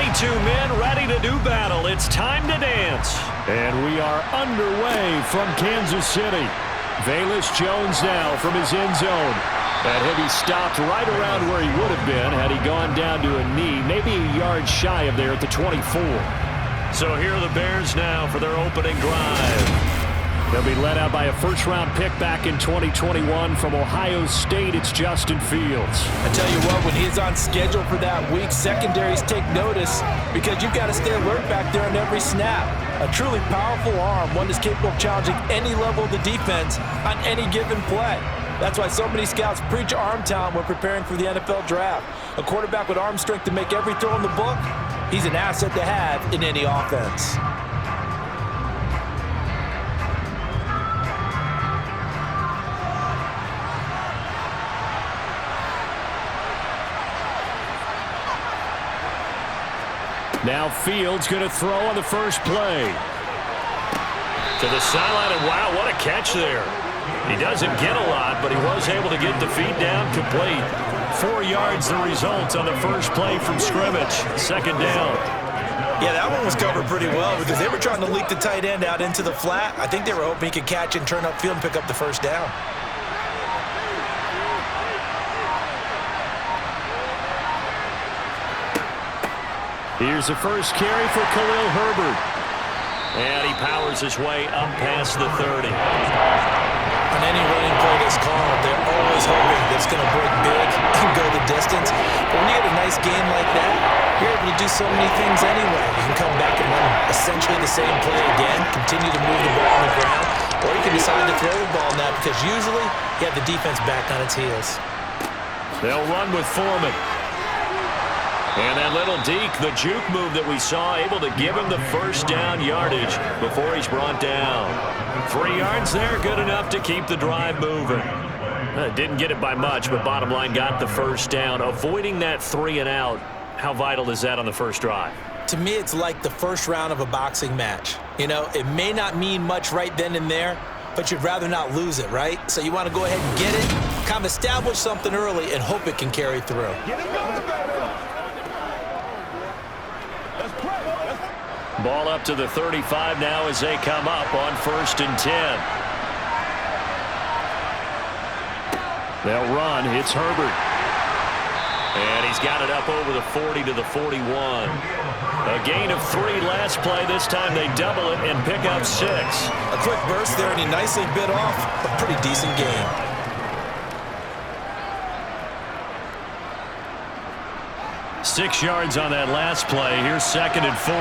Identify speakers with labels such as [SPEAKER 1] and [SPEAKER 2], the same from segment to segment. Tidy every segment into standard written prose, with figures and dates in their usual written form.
[SPEAKER 1] 22 men ready to do battle. It's time to dance. And we are underway from Kansas City. Velus Jones now from his end zone. And he'll be stopped right around where he would have been had he gone down to a knee, maybe a yard shy of there at the 24. So here are the Bears now for their opening drive. They'll be led out by a first-round pick back in 2021 from Ohio State. It's Justin Fields.
[SPEAKER 2] I tell you what, when he's on schedule for that week, secondaries take notice because you've got to stay alert back there on every snap. A truly powerful arm, one that's capable of challenging any level of the defense on any given play. That's why so many scouts preach arm talent when preparing for the NFL draft. A quarterback with arm strength to make every throw in the book, he's an asset to have in any offense.
[SPEAKER 1] Now Fields going to throw on the first play. To the sideline, and wow, what a catch there. He doesn't get a lot, but he was able to get the feet down complete. 4 yards the result on the first play from scrimmage. Second down.
[SPEAKER 2] Yeah, that one was covered pretty well because they were trying to leak the tight end out into the flat. I think they were hoping he could catch and turn upfield and pick up the first down.
[SPEAKER 1] Here's the first carry for Khalil Herbert. And he powers his way up past the 30.
[SPEAKER 2] On any running play that's called, they're always hoping that it's going to break big and go the distance. But when you get a nice game like that, you're able to do so many things anyway. You can come back and run essentially the same play again, continue to move the ball on the ground, or you can decide to throw the ball now because usually you have the defense back on its heels.
[SPEAKER 1] They'll run with Foreman. And that little deke, the juke move that we saw, able to give him the first down yardage before he's brought down. 3 yards there, good enough to keep the drive moving. Didn't get it by much, but bottom line got the first down. Avoiding that 3 and out, how vital is that on the first drive?
[SPEAKER 2] To me, it's like the first round of a boxing match. You know, it may not mean much right then and there, but you'd rather not lose it, right? So you want to go ahead and get it, kind of establish something early, and hope it can carry through.
[SPEAKER 1] Ball up to the 35 now as they come up on 1st and 10. They'll run. It's Herbert. And he's got it up over the 40 to the 41. A gain of 3 last play. This time they double it and pick up 6.
[SPEAKER 2] A quick burst there, and he nicely bit off a pretty decent gain.
[SPEAKER 1] Six yards on that last play. Here's 2nd and 4.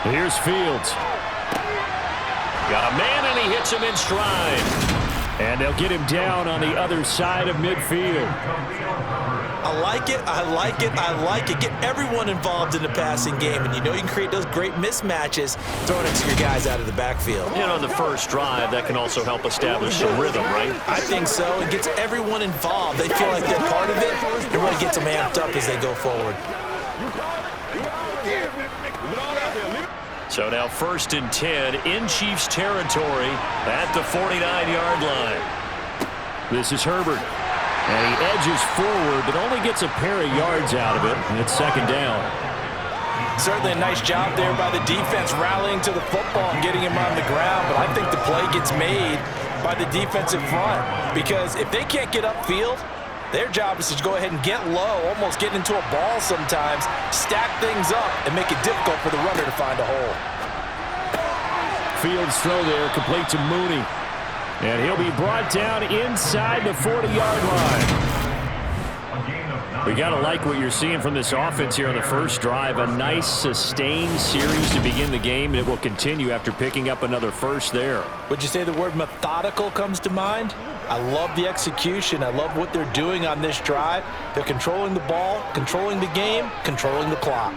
[SPEAKER 1] Here's Fields. Got a man, and he hits him in stride. And they'll get him down on the other side of midfield.
[SPEAKER 2] I like it, I like it, I like it. Get everyone involved in the passing game, and you know you can create those great mismatches throwing it to your guys out of the backfield.
[SPEAKER 1] You know, the first drive, that can also help establish some rhythm, right?
[SPEAKER 2] I think so. It gets everyone involved. They feel like they're part of it. It really gets them amped up as they go forward.
[SPEAKER 1] So now 1st and 10 in Chiefs territory at the 49-yard line. This is Herbert. And he edges forward, but only gets a pair of yards out of it. And it's 2nd down.
[SPEAKER 2] Certainly a nice job there by the defense rallying to the football and getting him on the ground. But I think the play gets made by the defensive front. Because if they can't get upfield, their job is to go ahead and get low, almost get into a ball sometimes, stack things up, and make it difficult for the runner to find a hole.
[SPEAKER 1] Fields throw there, complete to Mooney. And he'll be brought down inside the 40-yard line. We got to like what you're seeing from this offense here on the first drive. A nice, sustained series to begin the game, and it will continue after picking up another first there.
[SPEAKER 2] Would you say the word methodical comes to mind? I love the execution. I love what they're doing on this drive. They're controlling the ball, controlling the game, controlling the clock.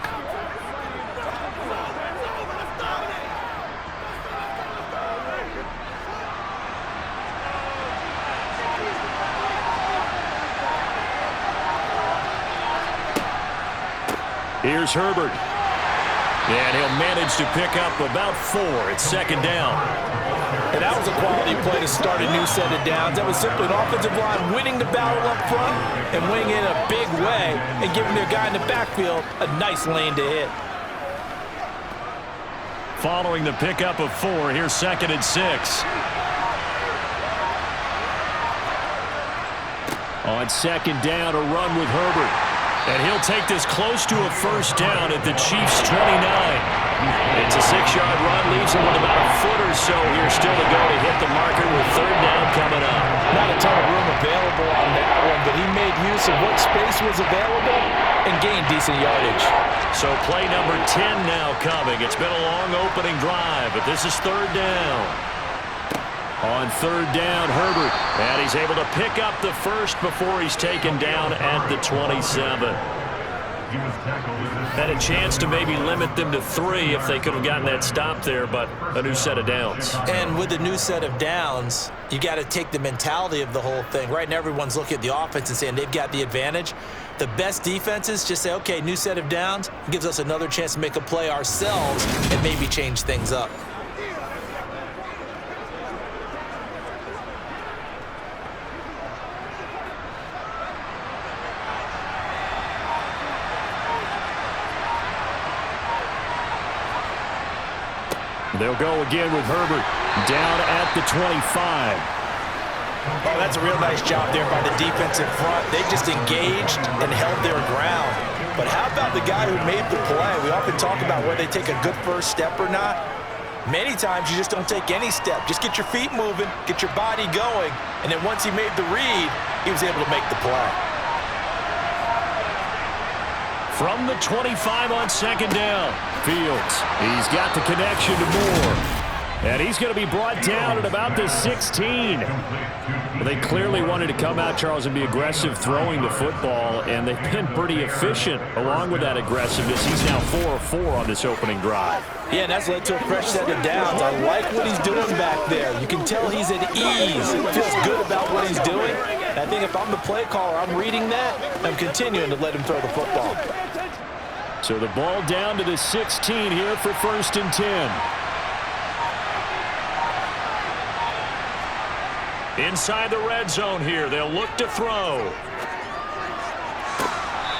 [SPEAKER 1] Here's Herbert. And he'll manage to pick up about 4. It's 2nd down.
[SPEAKER 2] And that was a quality play to start a new set of downs. That was simply an offensive line winning the battle up front and winning it in a big way and giving their guy in the backfield a nice lane to hit.
[SPEAKER 1] Following the pickup of 4, here's 2nd and 6. On 2nd down, a run with Herbert. And he'll take this close to a first down at the Chiefs' 29. It's a 6-yard run, leaves him with about a foot or so here still to go to hit the marker with 3rd down coming up.
[SPEAKER 2] Not a ton of room available on that one, but he made use of what space was available and gained decent yardage.
[SPEAKER 1] So play number 10 now coming. It's been a long opening drive, but this is 3rd down. On 3rd down, Herbert, and he's able to pick up the first before he's taken down at the 27. Had a chance to maybe limit them to 3 if they could have gotten that stop there, but a new set of downs.
[SPEAKER 2] And with the new set of downs, you got to take the mentality of the whole thing. Right now, everyone's looking at the offense and saying they've got the advantage. The best defenses just say, okay, new set of downs, gives us another chance to make a play ourselves and maybe change things up.
[SPEAKER 1] They'll go again with Herbert down at the 25.
[SPEAKER 2] Oh, that's a real nice job there by the defensive front. They just engaged and held their ground. But how about the guy who made the play? We often talk about whether they take a good first step or not. Many times you just don't take any step. Just get your feet moving, get your body going, and then once he made the read, he was able to make the play.
[SPEAKER 1] From the 25 on 2nd down, Fields. He's got the connection to Moore. And he's going to be brought down at about the 16. Well, they clearly wanted to come out, Charles, and be aggressive throwing the football, and they've been pretty efficient along with that aggressiveness. He's now 4 of 4 on this opening drive.
[SPEAKER 2] Yeah, and that's led to a fresh set of downs. I like what he's doing back there. You can tell he's at ease. He feels good about what he's doing. And I think if I'm the play caller, I'm reading that. I'm continuing to let him throw the football.
[SPEAKER 1] So the ball down to the 16 here for 1st and 10. Inside the red zone here, they'll look to throw.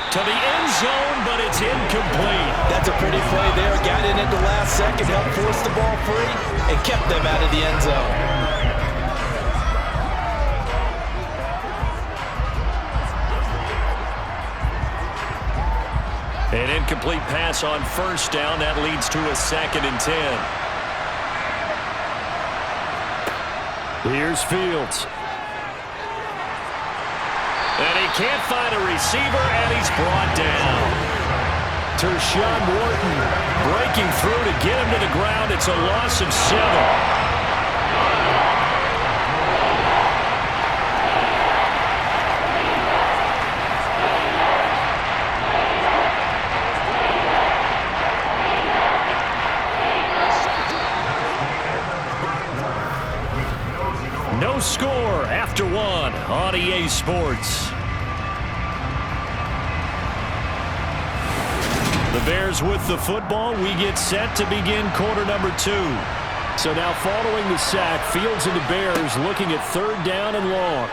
[SPEAKER 1] To the end zone, but it's incomplete.
[SPEAKER 2] That's a pretty play there. Got in at the last second, helped force the ball free, and kept them out of the end zone.
[SPEAKER 1] An incomplete pass on 1st down. That leads to a 2nd and 10. Here's Fields. And he can't find a receiver, and he's brought down. Tershawn Wharton breaking through to get him to the ground. It's a loss of 7. No score after 1 on EA Sports. The Bears with the football. We get set to begin quarter number 2. So now following the sack, Fields and the Bears looking at 3rd down and long.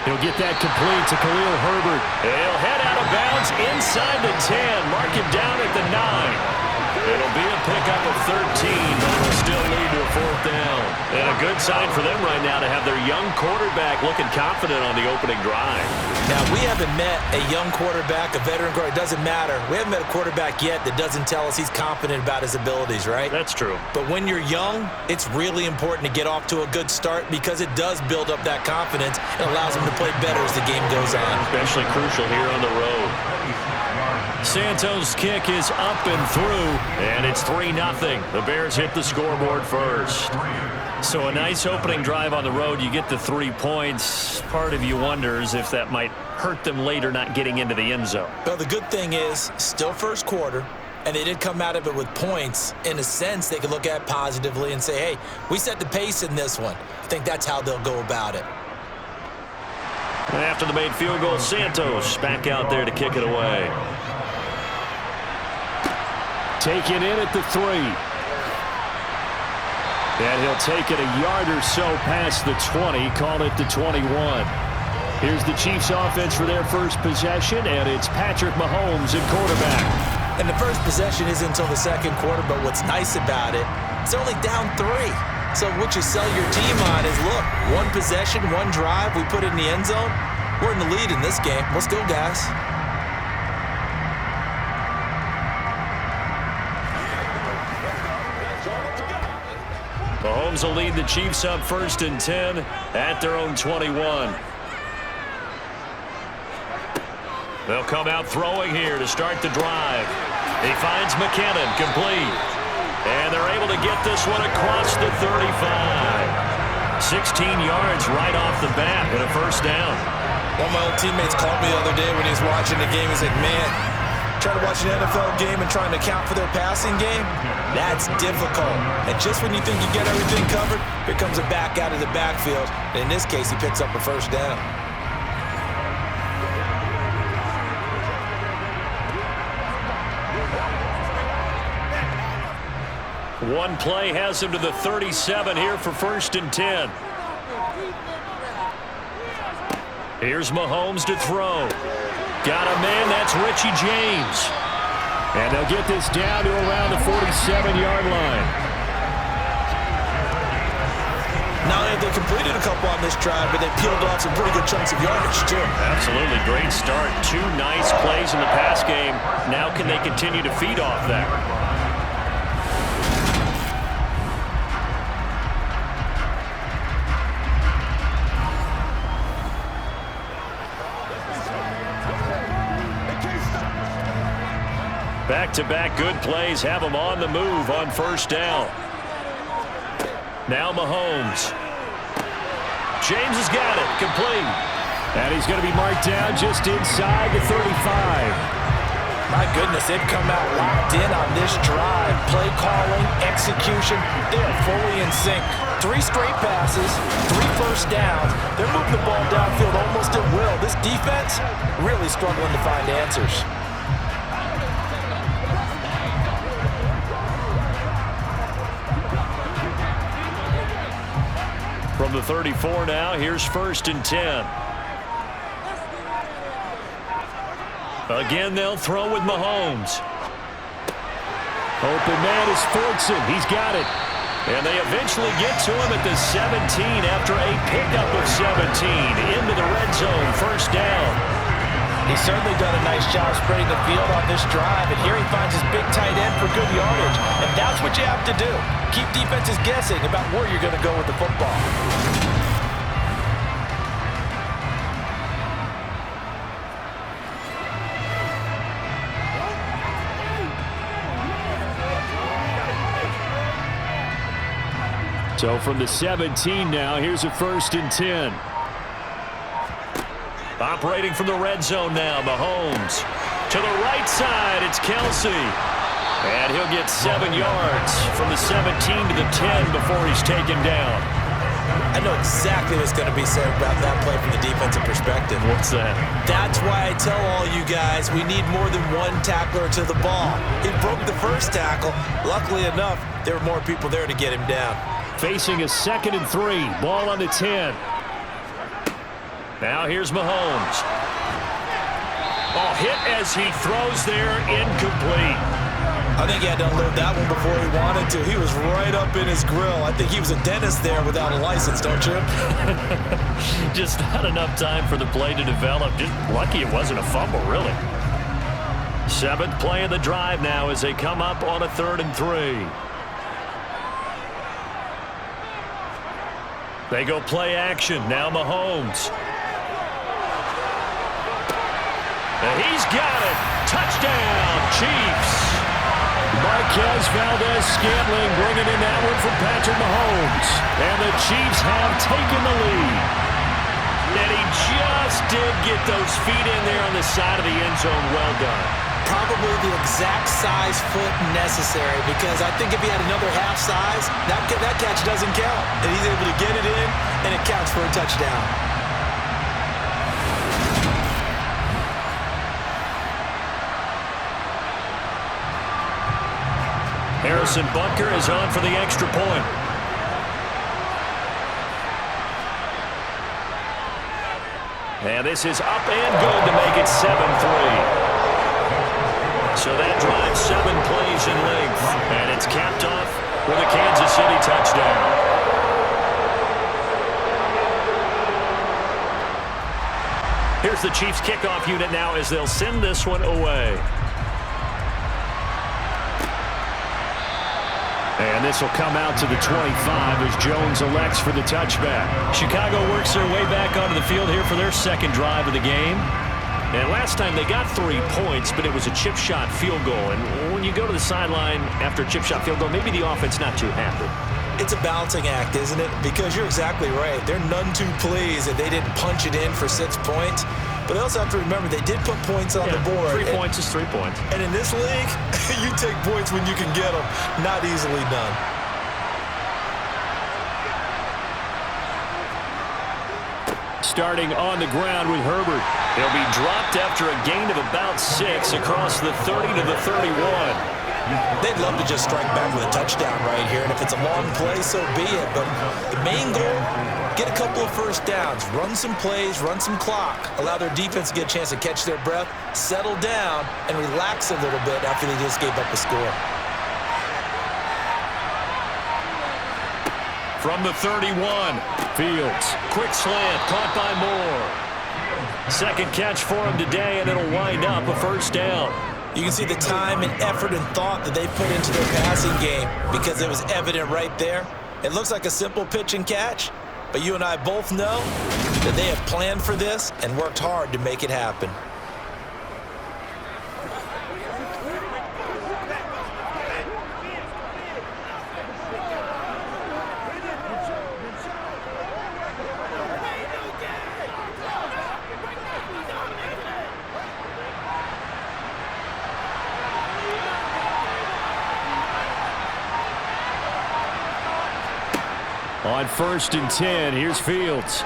[SPEAKER 1] He'll get that complete to Khalil Herbert. He'll head out of bounds inside the 10. Mark him down at the 9. It'll be a pickup of 13, but it'll still lead to a 4th down. And a good sign for them right now to have their young quarterback looking confident on the opening drive.
[SPEAKER 2] Now, we haven't met a young quarterback, a veteran quarterback. It doesn't matter. We haven't met a quarterback yet that doesn't tell us he's confident about his abilities, right?
[SPEAKER 1] That's true.
[SPEAKER 2] But when you're young, it's really important to get off to a good start because it does build up that confidence and allows him to play better as the game goes on.
[SPEAKER 1] Especially crucial here on the road. Santos' kick is up and through, and it's 3-0. The Bears hit the scoreboard first. So a nice opening drive on the road. You get the 3 points. Part of you wonders if that might hurt them later not getting into the end zone.
[SPEAKER 2] Well, the good thing is, still first quarter, and they did come out of it with points. In a sense, they could look at it positively and say, hey, we set the pace in this one. I think that's how they'll go about it.
[SPEAKER 1] And after the made field goal, Santos back out there to kick it away. Taken in at the 3. And he'll take it a yard or so past the 20, call it the 21. Here's the Chiefs offense for their first possession, and it's Patrick Mahomes at quarterback.
[SPEAKER 2] And the first possession isn't until the second quarter, but what's nice about it, it's only down 3. So what you sell your team on is, look, one possession, one drive, we put it in the end zone. We're in the lead in this game. Let's go, guys.
[SPEAKER 1] Mahomes will lead the Chiefs up 1st and 10 at their own 21. They'll come out throwing here to start the drive. He finds McKinnon, complete. And they're able to get this one across the 35. 16 yards right off the bat and a first down.
[SPEAKER 2] One of my old teammates called me the other day when he was watching the game. He's like, man, trying to watch an NFL game and trying to account for their passing game, that's difficult. And just when you think you get everything covered, here comes a back out of the backfield. And in this case, he picks up a first down.
[SPEAKER 1] One play has him to the 37 here for 1st and 10. Here's Mahomes to throw. Got a man, that's Richie James. And they'll get this down to around the 47-yard line.
[SPEAKER 2] Not only have they completed a couple on this drive, but they peeled off some pretty good chunks of yardage, too.
[SPEAKER 1] Absolutely, great start. 2 nice plays in the pass game. Now can they continue to feed off that? Back-to-back good plays have him on the move on 1st down. Now Mahomes. James has got it, complete. And he's going to be marked down just inside the 35.
[SPEAKER 2] My goodness, they've come out locked in on this drive. Play calling, execution, they're fully in sync. 3 straight passes, 3 first downs. They're moving the ball downfield almost at will. This defense really struggling to find answers.
[SPEAKER 1] From the 34 now, here's 1st and 10. Again, they'll throw with Mahomes. Open man is Fortson. He's got it. And they eventually get to him at the 17 after a pickup of 17. Into the red zone, 1st down.
[SPEAKER 2] He's certainly done a nice job spreading the field on this drive, and here he finds his big tight end for good yardage. And that's what you have to do. Keep defenses guessing about where you're going to go with the football.
[SPEAKER 1] So from the 17 now, here's a 1st and 10. Operating from the red zone now, Mahomes. To the right side, it's Kelsey. And he'll get 7 yards from the 17 to the 10 before he's taken down.
[SPEAKER 2] I know exactly what's going to be said about that play from the defensive perspective.
[SPEAKER 1] What's that?
[SPEAKER 2] That's why I tell all you guys we need more than one tackler to the ball. He broke the first tackle. Luckily enough, there were more people there to get him down.
[SPEAKER 1] Facing a 2nd and 3. Ball on the 10. Now here's Mahomes. Oh, hit as he throws there, incomplete.
[SPEAKER 2] I think he had to unload that one before he wanted to. He was right up in his grill. I think he was a dentist there without a license, don't you?
[SPEAKER 1] Just not enough time for the play to develop. Just lucky it wasn't a fumble, really. 7th play of the drive now as they come up on a 3rd and 3. They go play action. Now Mahomes. And he's got it. Touchdown, Chiefs. Marquez Valdez-Scantling bringing in that one from Patrick Mahomes. And the Chiefs have taken the lead. And he just did get those feet in there on the side of the end zone. Well done.
[SPEAKER 2] Probably the exact size foot necessary, because I think if he had another half size, that catch doesn't count. And he's able to get it in, and it counts for a touchdown.
[SPEAKER 1] Harrison Butker is on for the extra point. And this is up and good to make it 7-3. So that drives 7 plays in length. And it's capped off with a Kansas City touchdown. Here's the Chiefs kickoff unit now as they'll send this one away. And this will come out to the 25 as Jones elects for the touchback. Chicago works their way back onto the field here for their second drive of the game. And last time they got 3 points, but it was a chip shot field goal. And when you go to the sideline after a chip shot field goal, maybe the offense not too happy.
[SPEAKER 2] It's a balancing act, isn't it? Because you're exactly right. They're none too pleased that they didn't punch it in for 6 points. But they also have to remember they did put points on the board.
[SPEAKER 1] 3 points is 3 points.
[SPEAKER 2] And in this league, you take points when you can get them. Not easily done.
[SPEAKER 1] Starting on the ground with Herbert. He'll be dropped after a gain of about 6 across the 30 to the 31.
[SPEAKER 2] They'd love to just strike back with a touchdown right here, and if it's a long play, so be it. But the main goal, get a couple of first downs, run some plays, run some clock, allow their defense to get a chance to catch their breath, settle down, and relax a little bit after they just gave up a score.
[SPEAKER 1] From the 31, Fields, quick slant, caught by Moore. Second catch for him today, and it'll wind up a first down.
[SPEAKER 2] You can see the time and effort and thought that they put into their passing game because it was evident right there. It looks like a simple pitch and catch, but you and I both know that they have planned for this and worked hard to make it happen.
[SPEAKER 1] On 1st and 10, here's Fields.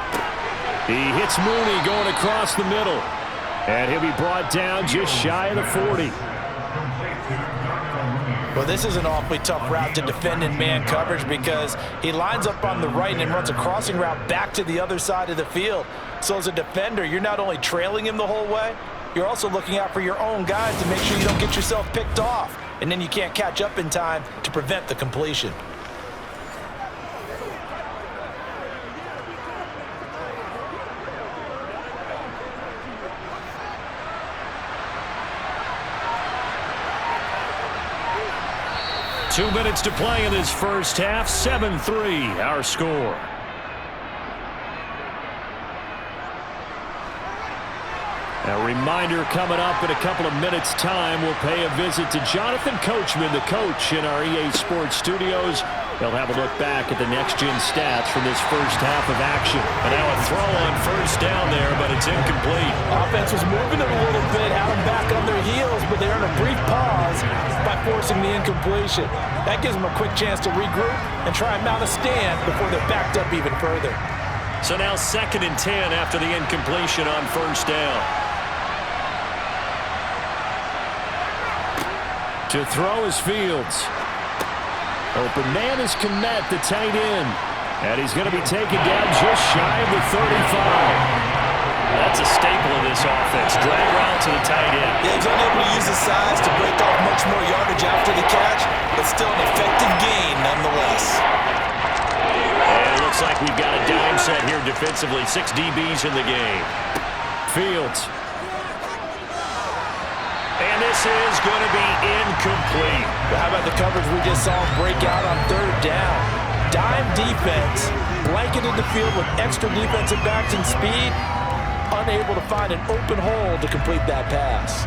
[SPEAKER 1] He hits Mooney going across the middle. And he'll be brought down just shy of the 40.
[SPEAKER 2] Well, this is an awfully tough route to defend in man coverage because he lines up on the right and runs a crossing route back to the other side of the field. So as a defender, you're not only trailing him the whole way, you're also looking out for your own guys to make sure you don't get yourself picked off. And then you can't catch up in time to prevent the completion.
[SPEAKER 1] Two minutes to play in this first half. 7-3, our score. A reminder coming up in a couple of minutes' time. We'll pay a visit to Jonathan Coachman, the coach in our EA Sports studios. They'll have a look back at the next-gen stats from this first half of action. And now a throw on first down there, but it's incomplete.
[SPEAKER 2] Offense was moving them a little bit, had them back on their heels, but they earned a brief pause by forcing the incompletion. That gives them a quick chance to regroup and try and mount a stand before they're backed up even further.
[SPEAKER 1] So now 2nd and 10 after the incompletion on first down. To throw is Fields. Open man is Kmet, the tight end. And he's going to be taken down just shy of the 35. That's a staple of this offense. Drag route to the tight end.
[SPEAKER 2] Yeah, he's unable to use his size to break off much more yardage after the catch, but still an effective gain nonetheless.
[SPEAKER 1] And it looks like we've got a dime set here defensively. 6 DBs in the game. Fields. And this is going to be incomplete.
[SPEAKER 2] Well, how about the coverage we just saw him break out on 3rd down? Dime defense, blanketed the field with extra defensive backs and speed, unable to find an open hole to complete that pass.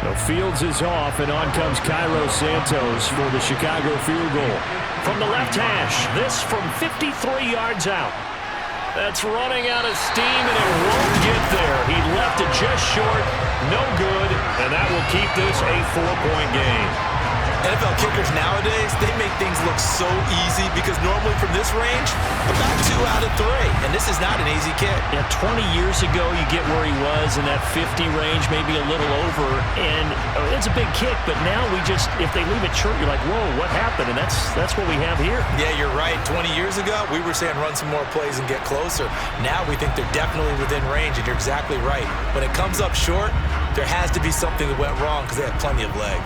[SPEAKER 1] So Fields is off, and on comes Cairo Santos for the Chicago field goal. From the left hash, this from 53 yards out. That's running out of steam, and it won't get there. He left it just short, no good, and that will keep this a 4-point game.
[SPEAKER 2] NFL kickers nowadays, they make things look so easy because normally from this range, about 2 out of 3. And this is not an easy kick.
[SPEAKER 1] Yeah, 20 years ago, you get where he was in that 50 range, maybe a little over. And it's a big kick, but now if they leave it short, you're like, whoa, what happened? And that's what we have here.
[SPEAKER 2] Yeah, you're right. 20 years ago, we were saying run some more plays and get closer. Now we think they're definitely within range, and you're exactly right. When it comes up short, there has to be something that went wrong because they had plenty of leg.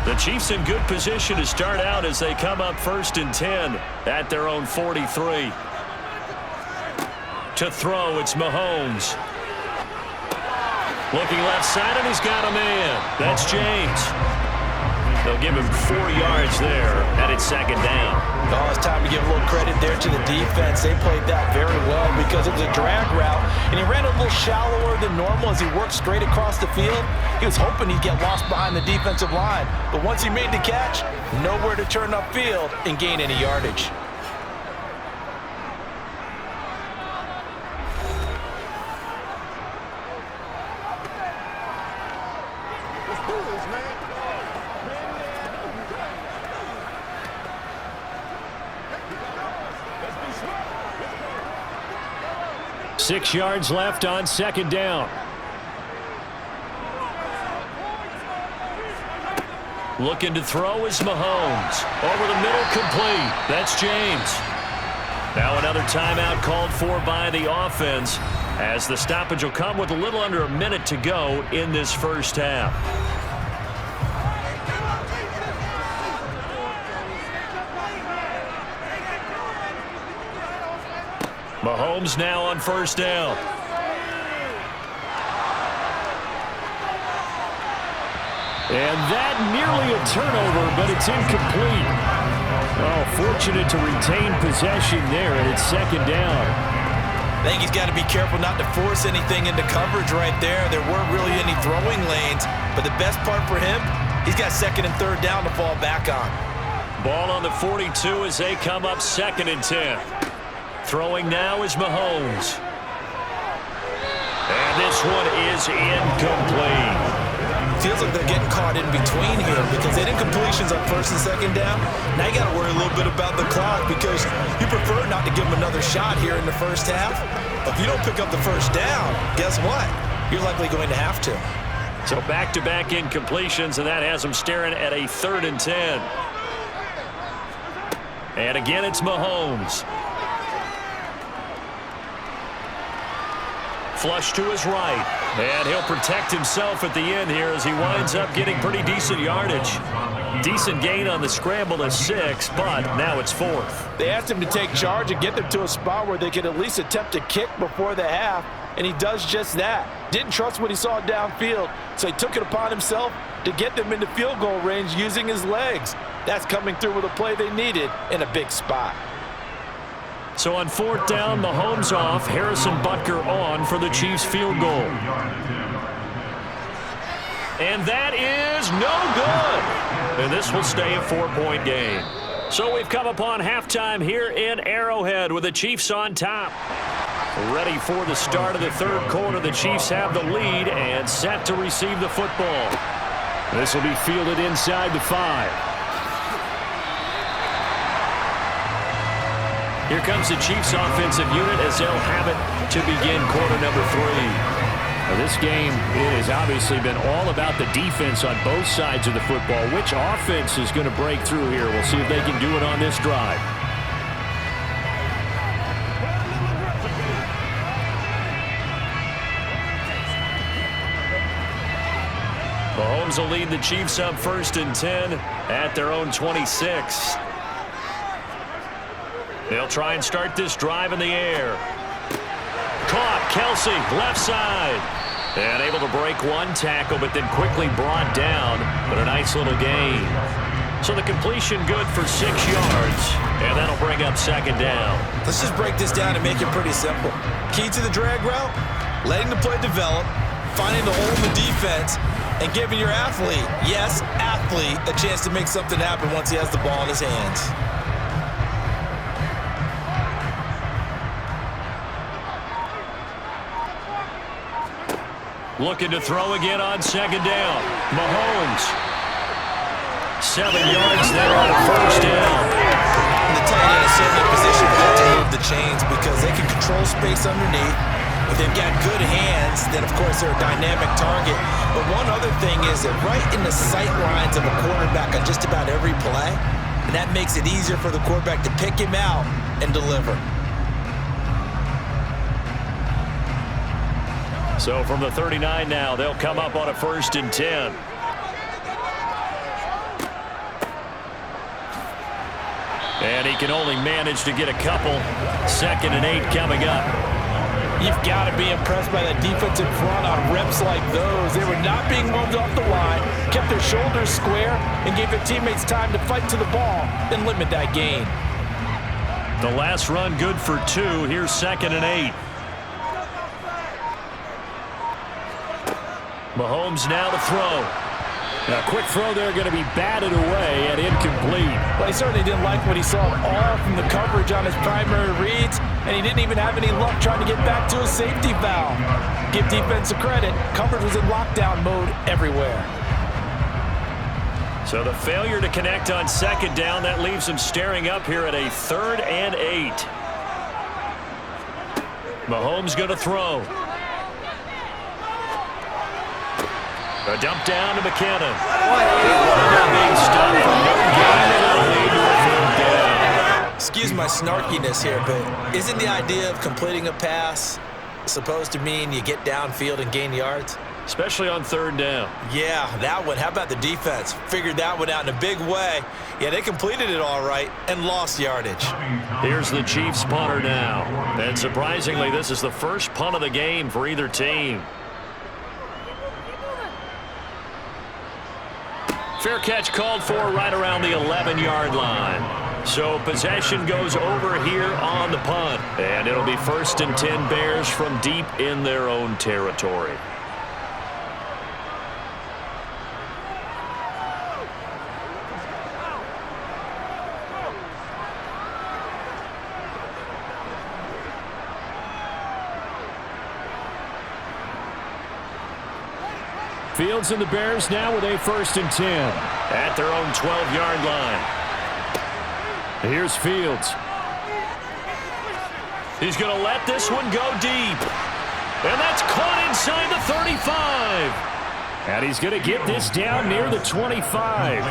[SPEAKER 1] The Chiefs in good position to start out as they come up 1st and 10 at their own 43. To throw, it's Mahomes. Looking left side, and he's got a man. That's James. They'll give him 4 yards there, and it's 2nd down.
[SPEAKER 2] Oh, it's time to give a little credit there to the defense. They played that very well because it was a drag route, and he ran a little shallower than normal as he worked straight across the field. He was hoping he'd get lost behind the defensive line, but once he made the catch, nowhere to turn upfield and gain any yardage.
[SPEAKER 3] Let's do this, man.
[SPEAKER 1] 6 yards left on 2nd down. Looking to throw is Mahomes. Over the middle, complete. That's James. Now another timeout called for by the offense as the stoppage will come with a little under a minute to go in this first half. Mahomes now on 1st down. And that nearly a turnover, but it's incomplete. Oh, fortunate to retain possession there, and it's 2nd down.
[SPEAKER 2] I think he's got to be careful not to force anything into coverage right there. There weren't really any throwing lanes, but the best part for him, he's got 2nd and 3rd down to fall back on.
[SPEAKER 1] Ball on the 42 as they come up 2nd and 10. Throwing now is Mahomes. And this one is incomplete.
[SPEAKER 2] Feels like they're getting caught in between here because they did completions on 1st and 2nd down. Now you got to worry a little bit about the clock because you prefer not to give them another shot here in the first half. But if you don't pick up the 1st down, guess what? You're likely going to have to.
[SPEAKER 1] So back-to-back incompletions, and that has them staring at a 3rd and 10. And again, it's Mahomes. Flush to his right. And he'll protect himself at the end here as he winds up getting pretty decent yardage. Decent gain on the scramble to 6, but now it's 4th.
[SPEAKER 2] They asked him to take charge and get them to a spot where they could at least attempt a kick before the half, and he does just that. Didn't trust what he saw downfield, so he took it upon himself to get them into field goal range using his legs. That's coming through with a play they needed in a big spot.
[SPEAKER 1] So on 4th down, Mahomes off, Harrison Butker on for the Chiefs field goal. And that is no good. And this will stay a 4-point game. So we've come upon halftime here in Arrowhead with the Chiefs on top. Ready for the start of the 3rd quarter. The Chiefs have the lead and set to receive the football. This will be fielded inside the 5. Here comes the Chiefs offensive unit as they'll have it to begin quarter number 3. Now this game has obviously been all about the defense on both sides of the football. Which offense is going to break through here? We'll see if they can do it on this drive. Mahomes will lead the Chiefs up 1st and 10 at their own 26. They'll try and start this drive in the air. Caught, Kelsey, left side. And able to break one tackle, but then quickly brought down. But a nice little gain. So the completion good for 6 yards. And that'll bring up 2nd down.
[SPEAKER 2] Let's just break this down and make it pretty simple. Key to the drag route, letting the play develop, finding the hole in the defense, and giving your athlete, yes, athlete, a chance to make something happen once he has the ball in his hands.
[SPEAKER 1] Looking to throw again on second down. Mahomes. 7 yards there on a first down.
[SPEAKER 2] The tight end is certainly in a position built to move the chains because they can control space underneath. If they've got good hands, then of course they're a dynamic target. But one other thing is that right in the sight lines of a quarterback on just about every play, and that makes it easier for the quarterback to pick him out and deliver.
[SPEAKER 1] So from the 39 now, they'll come up on a 1st and 10. And he can only manage to get a couple. 2nd and 8 coming up.
[SPEAKER 2] You've got to be impressed by that defensive front on reps like those. They were not being moved off the line, kept their shoulders square, and gave their teammates time to fight to the ball and limit that gain.
[SPEAKER 1] The last run good for 2. Here's 2nd and 8. Mahomes now to throw. A quick throw there, going to be batted away and incomplete.
[SPEAKER 2] Well, he certainly didn't like what he saw all from the coverage on his primary reads, and he didn't even have any luck trying to get back to his safety valve. Give defense a credit. Coverage was in lockdown mode everywhere.
[SPEAKER 1] So the failure to connect on 2nd down, that leaves him staring up here at a 3rd and 8. Mahomes going to throw. A dump down to McKinnon. Being stopped from no gain, and it'll lead to a 3rd down.
[SPEAKER 2] Excuse my snarkiness here, but isn't the idea of completing a pass supposed to mean you get downfield and gain yards?
[SPEAKER 1] Especially on 3rd down.
[SPEAKER 2] Yeah, that one. How about the defense? Figured that one out in a big way. Yeah, they completed it all right and lost yardage.
[SPEAKER 1] Here's the Chiefs punter now. And surprisingly, this is the first punt of the game for either team. Fair catch called for right around the 11-yard line. So possession goes over here on the punt. And it'll be 1st and 10 Bears from deep in their own territory. Fields and the Bears now with a 1st and 10 at their own 12-yard line. Here's Fields. He's going to let this one go deep. And that's caught inside the 35. And he's going to get this down near the 25.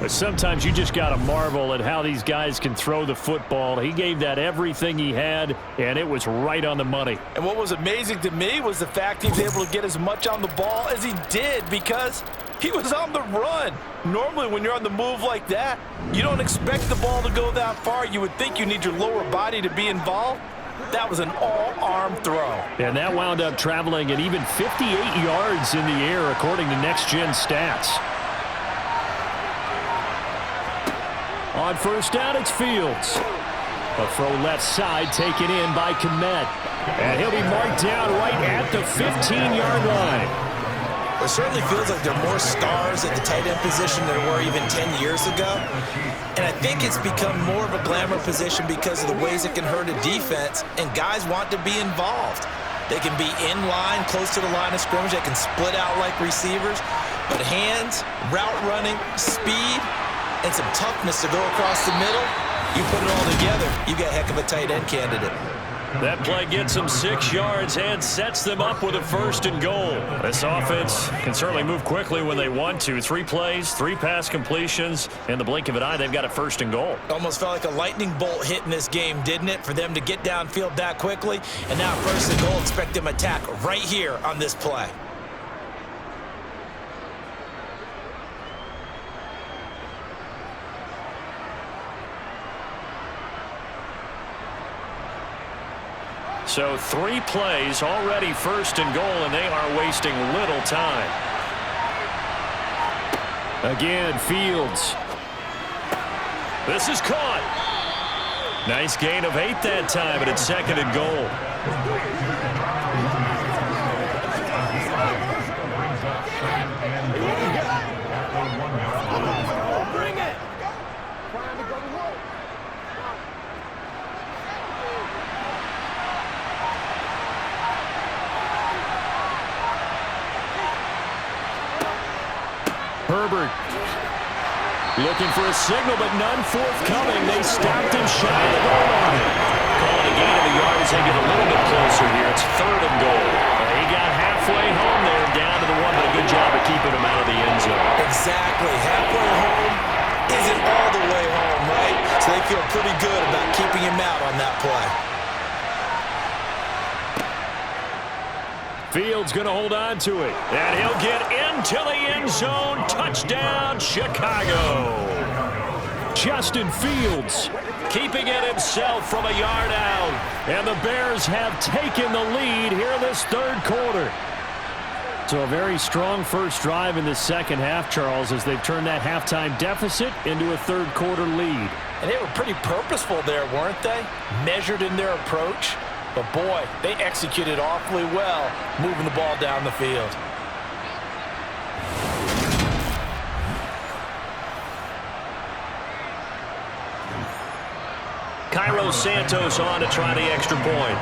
[SPEAKER 1] But sometimes you just got to marvel at how these guys can throw the football. He gave that everything he had, and it was right on the money.
[SPEAKER 2] And what was amazing to me was the fact he was able to get as much on the ball as he did because he was on the run. Normally, when you're on the move like that, you don't expect the ball to go that far. You would think you need your lower body to be involved. That was an all-arm throw.
[SPEAKER 1] And that wound up traveling at even 58 yards in the air, according to Next Gen Stats. On 1st down, it's Fields. A throw left side taken in by Kmet. And he'll be marked down right at the 15-yard line.
[SPEAKER 2] It certainly feels like there are more stars at the tight end position than there were even 10 years ago. And I think it's become more of a glamour position because of the ways it can hurt a defense, and guys want to be involved. They can be in line, close to the line of scrimmage. They can split out like receivers. But hands, route running, speed, and some toughness to go across the middle, you put it all together, you got a heck of a tight end candidate.
[SPEAKER 1] That play gets them 6 yards and sets them up with a 1st and goal. This offense can certainly move quickly when they want to. 3 plays, 3 pass completions. In the blink of an eye, they've got a 1st and goal.
[SPEAKER 2] Almost felt like a lightning bolt hit in this game, didn't it? For them to get downfield that quickly. And now 1st and goal, expect them to attack right here on this play.
[SPEAKER 1] So 3 plays, already 1st and goal, and they are wasting little time. Again, Fields. This is caught. Nice gain of 8 that time, but it's 2nd and goal.
[SPEAKER 3] Bring it. Trying to go to work.
[SPEAKER 1] Herbert looking for a signal, but none forthcoming. They stopped him shy of the goal line. Calling a gain of a yard as they get a little bit closer here. It's 3rd and goal. He got halfway home there, down to the 1, but a good job of keeping him out of the end zone.
[SPEAKER 2] Exactly. Halfway home isn't all the way home, right? So they feel pretty good about keeping him out on that play.
[SPEAKER 1] Fields going to hold on to it, and he'll get into the end zone. Touchdown, Chicago. Justin Fields keeping it himself from a yard out, and the Bears have taken the lead here in this 3rd quarter. So a very strong first drive in the second half, Charles, as they've turned that halftime deficit into a 3rd quarter lead.
[SPEAKER 2] And they were pretty purposeful there, weren't they? Measured in their approach. But, boy, they executed awfully well moving the ball down the field.
[SPEAKER 1] Cairo Santos on to try the extra point.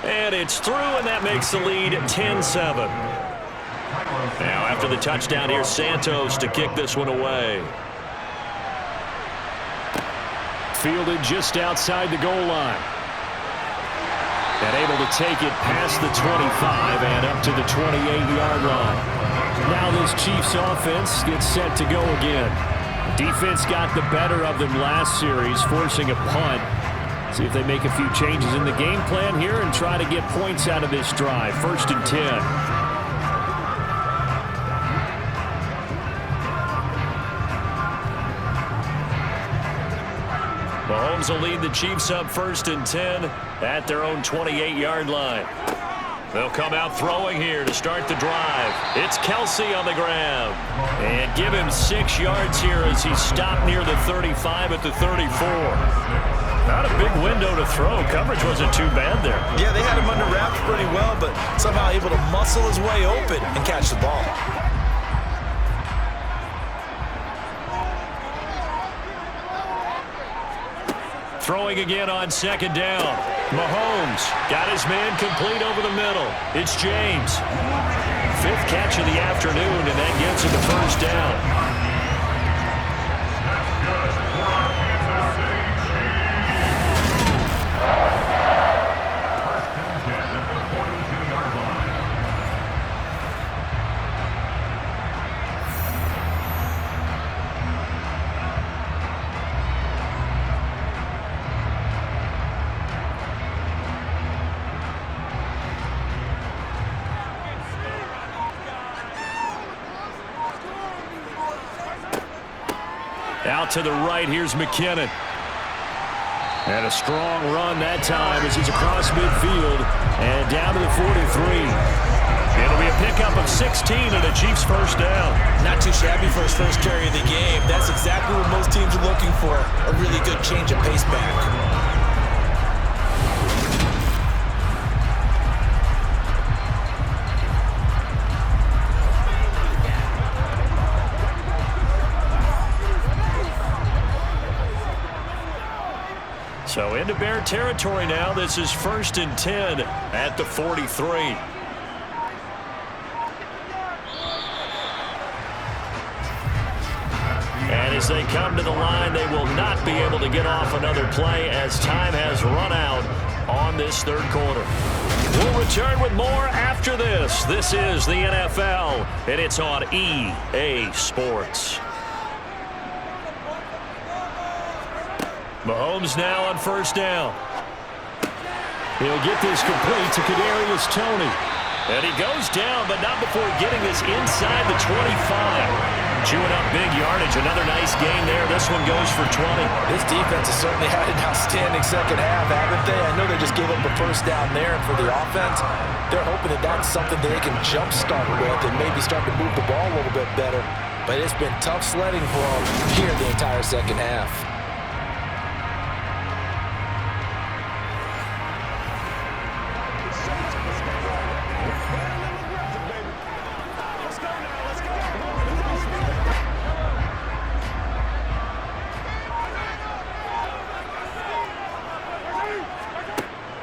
[SPEAKER 1] And it's through, and that makes the lead 10-7. Now, after the touchdown here, Santos to kick this one away. Fielded just outside the goal line. And able to take it past the 25 and up to the 28-yard line. Now this Chiefs offense gets set to go again. Defense got the better of them last series, forcing a punt. See if they make a few changes in the game plan here and try to get points out of this drive. 1st and 10. Mahomes will lead the Chiefs up 1st and 10 at their own 28-yard line. They'll come out throwing here to start the drive. It's Kelsey on the ground. And give him 6 yards here as he stopped near the 35 at the 34. Not a big window to throw. Coverage wasn't too bad there.
[SPEAKER 2] Yeah, they had him under wraps pretty well, but somehow able to muscle his way open and catch the ball.
[SPEAKER 1] Throwing again on 2nd down. Mahomes got his man complete over the middle. It's James. 5th catch of the afternoon, and that gets him the 1st down. Out to the right, here's McKinnon. And a strong run that time as he's across midfield and down to the 43. It'll be a pickup of 16 and a Chiefs 1st down.
[SPEAKER 2] Not too shabby for his first carry of the game. That's exactly what most teams are looking for, a really good change of pace back.
[SPEAKER 1] So into Bear territory now. This is 1st and 10 at the 43. And as they come to the line, they will not be able to get off another play as time has run out on this 3rd quarter. We'll return with more after this. This is the NFL, and it's on EA Sports. Mahomes now on 1st down. He'll get this complete to Kadarius Toney. And he goes down, but not before getting this inside the 25. Chewing up big yardage. Another nice gain there. This one goes for 20.
[SPEAKER 2] This defense has certainly had an outstanding second half, haven't they? I know they just gave up a 1st down there, and for the offense, they're hoping that that's something they can jumpstart with and maybe start to move the ball a little bit better. But it's been tough sledding for them here the entire second half.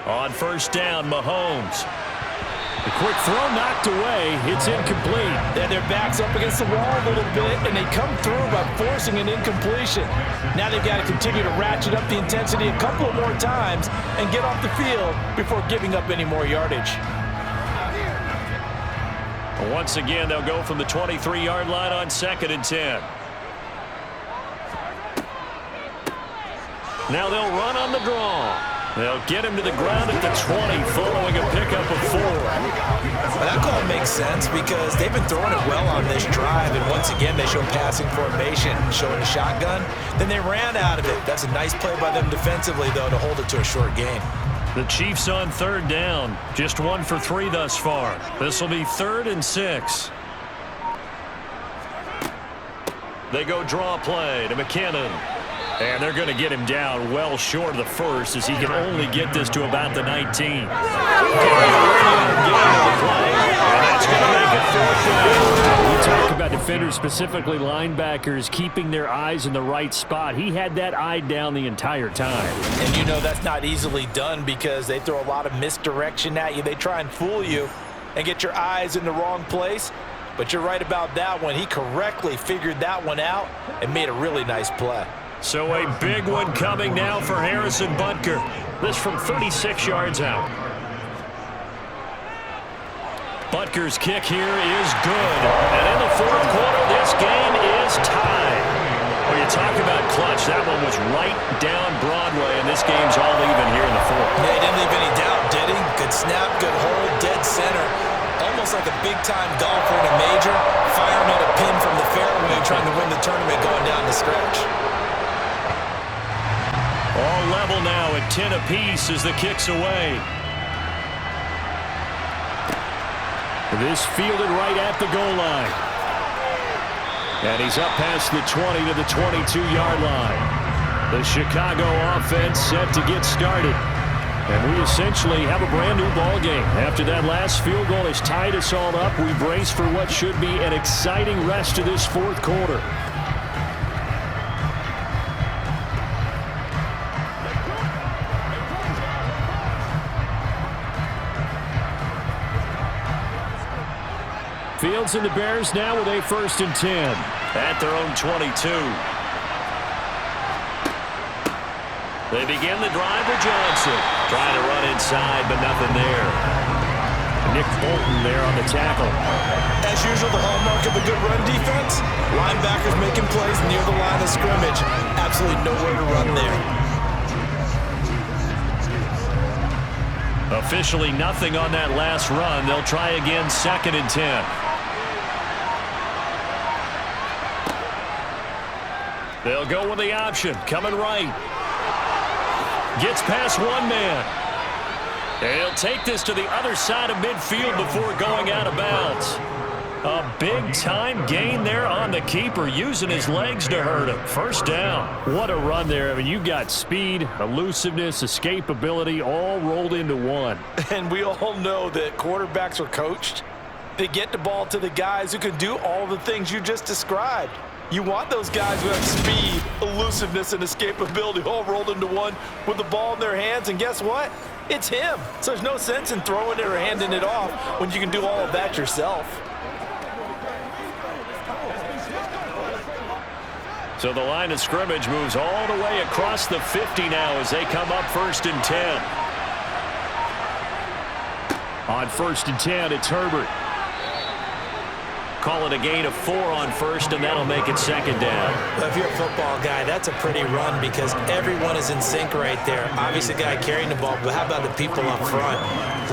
[SPEAKER 1] On 1st down, Mahomes. The quick throw knocked away. It's incomplete.
[SPEAKER 2] And their back's up against the wall a little bit, and they come through by forcing an incompletion. Now they've got to continue to ratchet up the intensity a couple of more times and get off the field before giving up any more yardage.
[SPEAKER 1] Once again, they'll go from the 23-yard line on 2nd and 10. Now they'll run on the draw. They'll get him to the ground at the 20 following a pickup of 4.
[SPEAKER 2] Well, that call makes sense because they've been throwing it well on this drive, and once again they show passing formation, showing a shotgun. Then they ran out of it. That's a nice play by them defensively, though, to hold it to a short gain.
[SPEAKER 1] The Chiefs on 3rd down. Just 1 for 3 thus far. This will be 3rd and 6. They go draw play to McKinnon. And they're going to get him down well short of the first as he can only get this to about the 19. And that's going to make it 4th down. We talk about defenders, specifically linebackers, keeping their eyes in the right spot. He had that eye down the entire time.
[SPEAKER 2] And you know that's not easily done because they throw a lot of misdirection at you. They try and fool you and get your eyes in the wrong place. But you're right about that one. He correctly figured that one out and made a really nice play.
[SPEAKER 1] So a big one coming now for Harrison Butker. This from 36 yards out. Butker's kick here is good. And in the 4th quarter, this game is tied. When you talk about clutch, that one was right down Broadway, and this game's all even here in the 4th.
[SPEAKER 2] Yeah, he didn't leave any doubt, did he? Good snap, good hold, dead center. Almost like a big-time golfer in a major, firing at a pin from the fairway, trying to win the tournament going down the stretch.
[SPEAKER 1] All level now at 10 apiece as the kick's away. This fielded right at the goal line. And he's up past the 20 to the 22-yard line. The Chicago offense set to get started. And we essentially have a brand new ball game. After that last field goal has tied us all up, we brace for what should be an exciting rest of this 4th quarter. Fields and the Bears now with a 1st and 10 at their own 22. They begin the drive with Johnson. Trying to run inside, but nothing there. Nick Bolton there on the tackle.
[SPEAKER 2] As usual, the hallmark of a good run defense, linebackers making plays near the line of scrimmage. Absolutely nowhere to run there.
[SPEAKER 1] Officially nothing on that last run. They'll try again 2nd and 10. They'll go with the option. Coming right. Gets past one man. They'll take this to the other side of midfield before going out of bounds. A big-time gain there on the keeper, using his legs to hurt him. 1st down. What a run there. I mean, you got speed, elusiveness, escapability, all rolled into one.
[SPEAKER 2] And we all know that quarterbacks are coached. They get the ball to the guys who can do all the things you just described. You want those guys who have speed, elusiveness, and escapability all rolled into one with the ball in their hands, and guess what? It's him. So there's no sense in throwing it or handing it off when you can do all of that yourself.
[SPEAKER 1] So the line of scrimmage moves all the way across the 50 now as they come up 1st and 10. On 1st and 10, it's Herbert. Call it a gain of 4 on 1st, and that'll make it 2nd down.
[SPEAKER 2] Well, if you're a football guy, that's a pretty run because everyone is in sync right there. Obviously, the guy carrying the ball, but how about the people up front?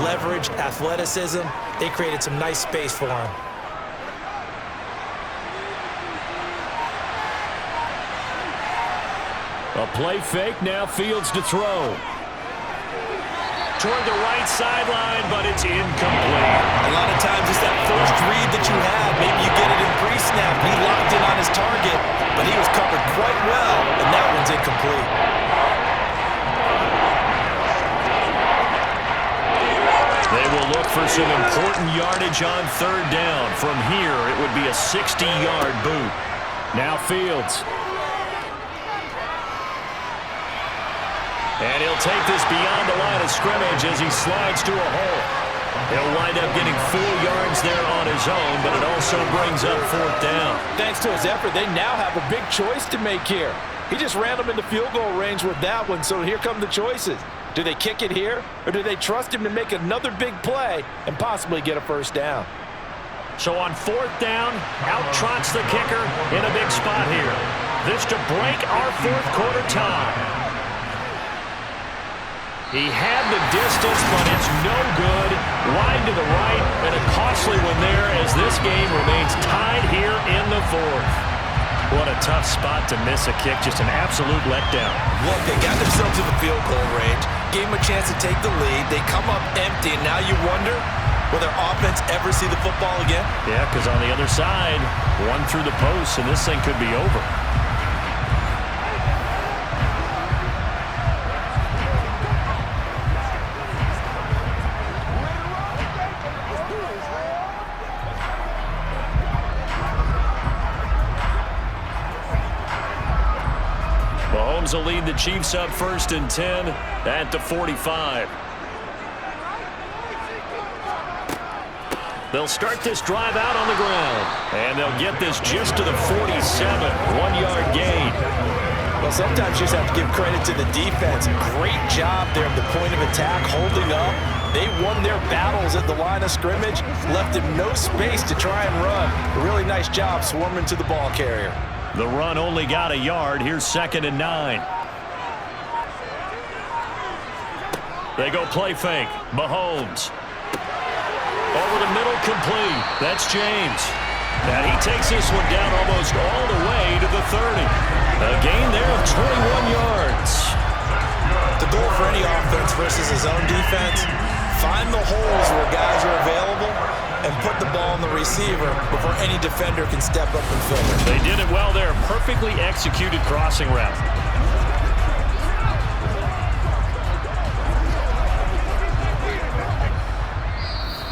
[SPEAKER 2] Leverage, athleticism, they created some nice space for him.
[SPEAKER 1] A play fake, now Fields to throw. Toward the right sideline, but it's incomplete.
[SPEAKER 2] A lot of times it's that first read that you have. Maybe you get it in pre-snap. He locked in on his target, but he was covered quite well, and that one's incomplete.
[SPEAKER 1] They will look for some important yardage on 3rd down. From here, it would be a 60-yard boot. Now Fields. And he'll take this beyond the line of scrimmage as he slides to a hole. He'll wind up getting 4 yards there on his own, but it also brings up 4th down.
[SPEAKER 2] Thanks to his effort, they now have a big choice to make here. He just ran them into field goal range with that one, so here come the choices. Do they kick it here, or do they trust him to make another big play and possibly get a 1st down?
[SPEAKER 1] So on 4th down, out trots the kicker in a big spot here. This to break our 4th quarter tie. He had the distance, but it's no good. Wide to the right, and a costly one there as this game remains tied here in the 4th. What a tough spot to miss a kick. Just an absolute letdown.
[SPEAKER 2] Look, they got themselves in the field goal range, gave them a chance to take the lead. They come up empty, and now you wonder, will their offense ever see the football again?
[SPEAKER 1] Yeah, because on the other side, one through the post, and this thing could be over. Mahomes will lead the Chiefs up 1st and 10 at the 45. They'll start this drive out on the ground, and they'll get this just to the 47, 1-yard gain.
[SPEAKER 2] Well, sometimes you just have to give credit to the defense. Great job there at the point of attack, holding up. They won their battles at the line of scrimmage, left him no space to try and run. A really nice job swarming to the ball carrier.
[SPEAKER 1] The run only got a yard. Here's 2nd and 9. They go play fake. Mahomes. Over the middle, complete. That's James. And he takes this one down almost all the way to the 30. A gain there of 21 yards.
[SPEAKER 2] The goal for any offense versus his own defense, find the holes where guys are available and put the ball on the receiver before any defender can step up and fill it.
[SPEAKER 1] They did it well there. Perfectly executed crossing route.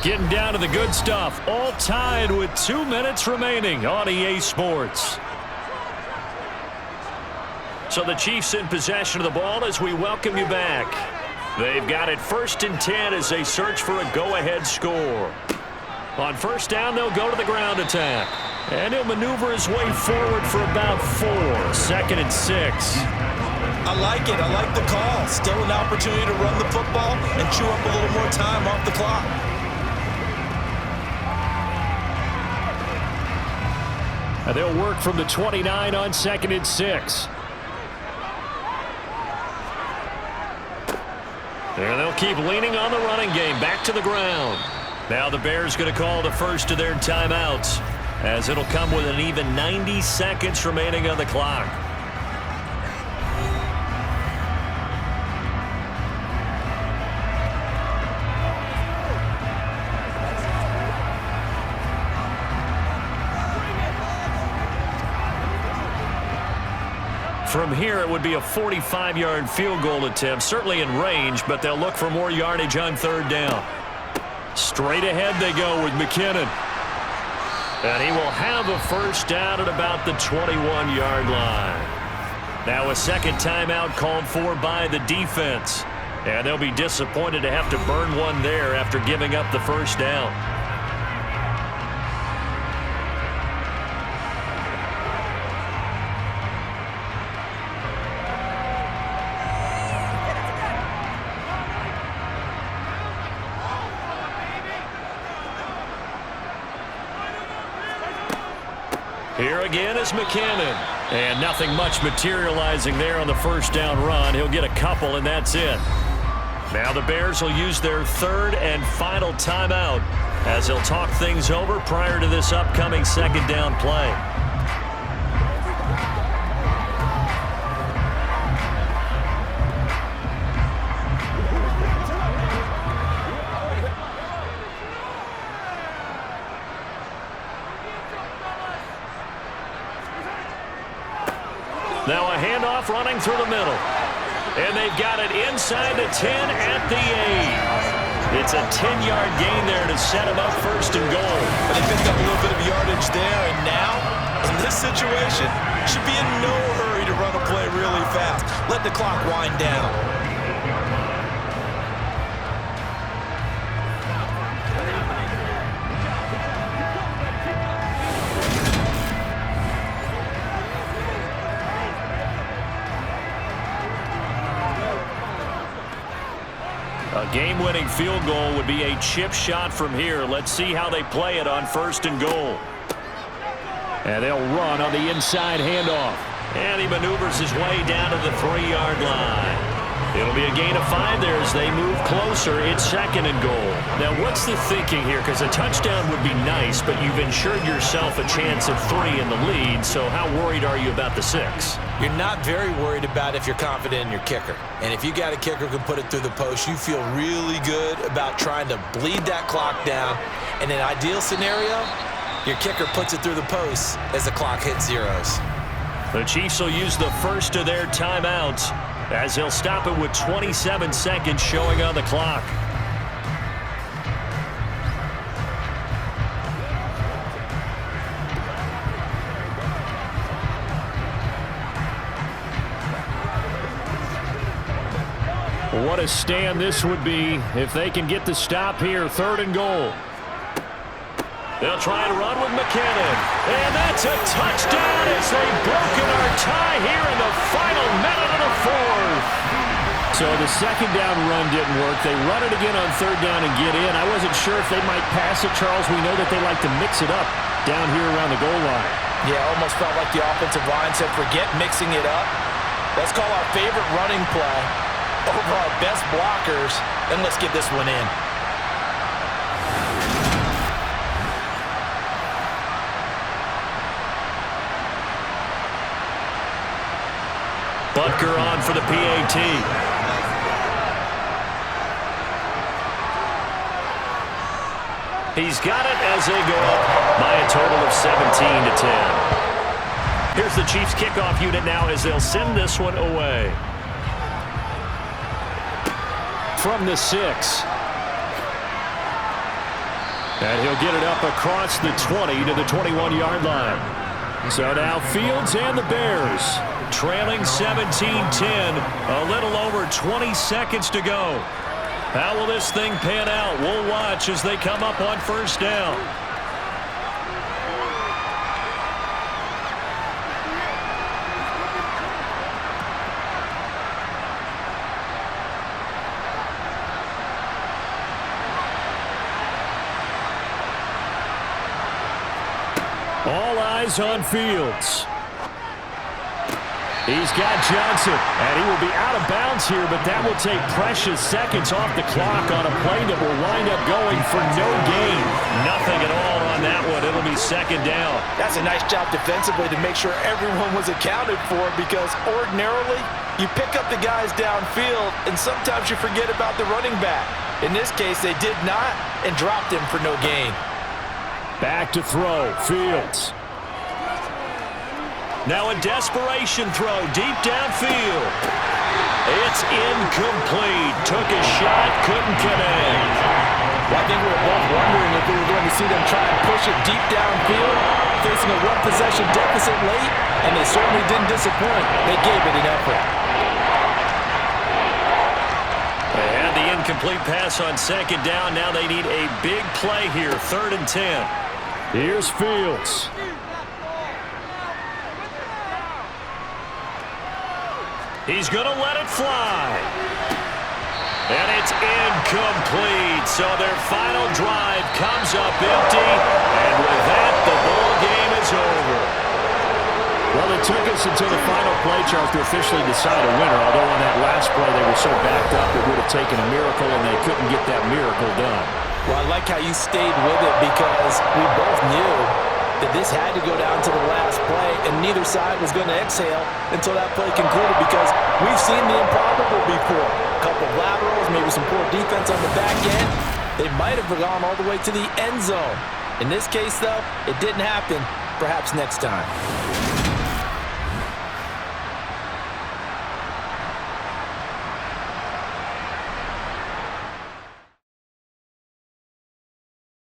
[SPEAKER 1] Getting down to the good stuff. All tied with 2 minutes remaining on EA Sports. So the Chiefs in possession of the ball as we welcome you back. They've got it 1st and 10 as they search for a go-ahead score. On 1st down, they'll go to the ground attack. And he'll maneuver his way forward for about 4. 2nd and 6.
[SPEAKER 2] I like it. I like the call. Still an opportunity to run the football and chew up a little more time off the clock.
[SPEAKER 1] And they'll work from the 29 on 2nd and 6. And they'll keep leaning on the running game. Back to the ground. Now the Bears going to call the first of their timeouts, as it'll come with an even 90 seconds remaining on the clock. From here, it would be a 45-yard field goal attempt, certainly in range, but they'll look for more yardage on 3rd down. Straight ahead they go with McKinnon. And he will have a 1st down at about the 21-yard line. Now a 2nd timeout called for by the defense. And they'll be disappointed to have to burn one there after giving up the 1st down. Here again is McKinnon. And nothing much materializing there on the 1st down run. He'll get a couple, and that's it. Now the Bears will use their 3rd and final timeout as they'll talk things over prior to this upcoming 2nd down play. Now a handoff running through the middle. And they've got it inside the 10 at the 8. It's a 10-yard gain there to set them up 1st and goal.
[SPEAKER 2] But they picked up a little bit of yardage there, and now, in this situation, should be in no hurry to run a play really fast. Let the clock wind down.
[SPEAKER 1] A game-winning field goal would be a chip shot from here. Let's see how they play it on 1st and goal. And they'll run on the inside handoff. And he maneuvers his way down to the 3-yard line. It'll be a gain of 5 there as they move closer. It's 2nd and goal. Now, what's the thinking here? Because a touchdown would be nice, but you've ensured yourself a chance of 3 in the lead. So how worried are you about the 6?
[SPEAKER 2] You're not very worried about if you're confident in your kicker. And if you got a kicker who can put it through the post, you feel really good about trying to bleed that clock down. In an ideal scenario, your kicker puts it through the post as the clock hits zeros.
[SPEAKER 1] The Chiefs will use the first of their timeouts as he'll stop it with 27 seconds showing on the clock. What a stand this would be if they can get the stop here. 3rd and goal. They'll try to run with McKinnon. And that's a touchdown as they've broken our tie here in the final minute of the 4th. So the 2nd down run didn't work. They run it again on 3rd down and get in. I wasn't sure if they might pass it, Charles. We know that they like to mix it up down here around the goal line.
[SPEAKER 2] Yeah, almost felt like the offensive line said, forget mixing it up. Let's call our favorite running play over our best blockers, and let's get this one in.
[SPEAKER 1] Butker on for the PAT. He's got it as they go up by a total of 17-10. Here's the Chiefs kickoff unit now as they'll send this one away. From the 6. And he'll get it up across the 20 to the 21-yard line. So now Fields and the Bears trailing 17-10, a little over 20 seconds to go. How will this thing pan out? We'll watch as they come up on 1st down. All eyes on Fields. He's got Johnson, and he will be out of bounds here, but that will take precious seconds off the clock on a play that will wind up going for no gain. Nothing at all on that one. It'll be 2nd down.
[SPEAKER 2] That's a nice job defensively to make sure everyone was accounted for, because ordinarily you pick up the guys downfield, and sometimes you forget about the running back. In this case, they did not and dropped him for no gain.
[SPEAKER 1] Back to throw, Fields. Now a desperation throw deep downfield. It's incomplete. Took a shot, couldn't connect.
[SPEAKER 2] Well, I think we were both wondering if we were going to see them try and push it deep downfield, facing a one-possession deficit late, and they certainly didn't disappoint. They gave it an effort.
[SPEAKER 1] They had the incomplete pass on 2nd down. Now they need a big play here, 3rd and 10. Here's Fields. He's going to let it fly. And it's incomplete. So their final drive comes up empty. And with that, the ball game is over. Well, it took us until the final play, Charles, to officially decide a winner. Although on that last play, they were so backed up, it would have taken a miracle, and they couldn't get that miracle done.
[SPEAKER 2] Well, I like how you stayed with it, because we both knew that this had to go down to the last play, and neither side was going to exhale until that play concluded, because we've seen the improbable before. A couple of laterals, maybe some poor defense on the back end. They might have gone all the way to the end zone. In this case, though, it didn't happen. Perhaps next time.